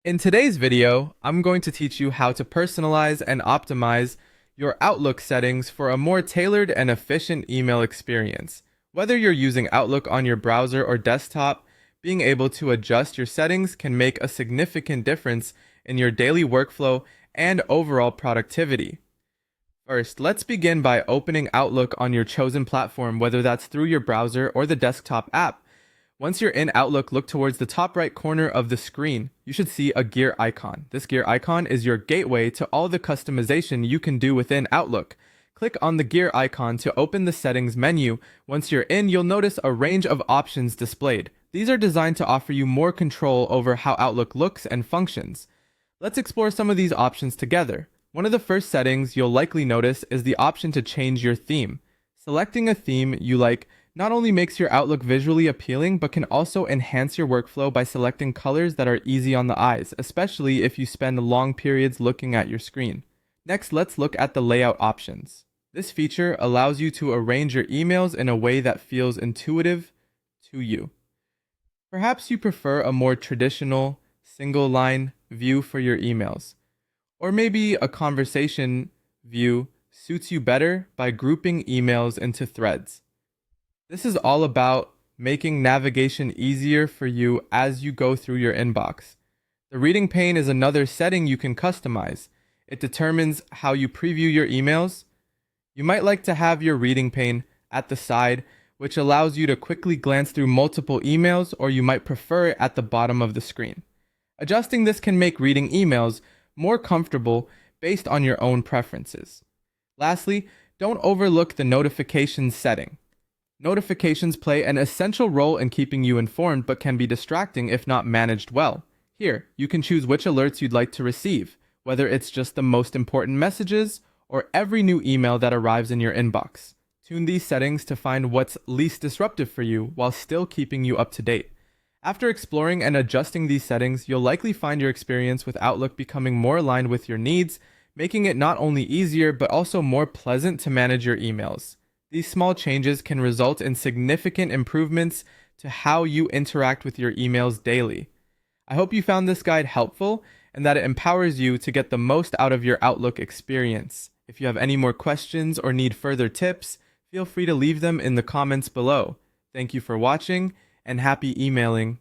In today's video, I'm going to teach you how to personalize and optimize your Outlook settings for a more tailored and efficient email experience. Whether you're using Outlook on your browser or desktop, being able to adjust your settings can make a significant difference in your daily workflow and overall productivity. First, let's begin by opening Outlook on your chosen platform, whether that's through your browser or the desktop app. Once you're in Outlook, look towards the top right corner of the screen. You should see a gear icon. This gear icon is your gateway to all the customization you can do within Outlook. Click on the gear icon to open the settings menu. Once you're in, you'll notice a range of options displayed. These are designed to offer you more control over how Outlook looks and functions. Let's explore some of these options together. One of the first settings you'll likely notice is the option to change your theme. Selecting a theme you like not only makes your Outlook visually appealing, but can also enhance your workflow by selecting colors that are easy on the eyes, especially if you spend long periods looking at your screen. Next, let's look at the layout options. This feature allows you to arrange your emails in a way that feels intuitive to you. Perhaps you prefer a more traditional, single-line view for your emails, or maybe a conversation view suits you better by grouping emails into threads. This is all about making navigation easier for you as you go through your inbox. The reading pane is another setting you can customize. It determines how you preview your emails. You might like to have your reading pane at the side, which allows you to quickly glance through multiple emails, or you might prefer it at the bottom of the screen. Adjusting this can make reading emails more comfortable based on your own preferences. Lastly, don't overlook the notifications setting. Notifications play an essential role in keeping you informed, but can be distracting if not managed well. Here, you can choose which alerts you'd like to receive, whether it's just the most important messages or every new email that arrives in your inbox. Tune these settings to find what's least disruptive for you while still keeping you up to date. After exploring and adjusting these settings, you'll likely find your experience with Outlook becoming more aligned with your needs, making it not only easier but also more pleasant to manage your emails. These small changes can result in significant improvements to how you interact with your emails daily. I hope you found this guide helpful and that it empowers you to get the most out of your Outlook experience. If you have any more questions or need further tips, feel free to leave them in the comments below. Thank you for watching and happy emailing.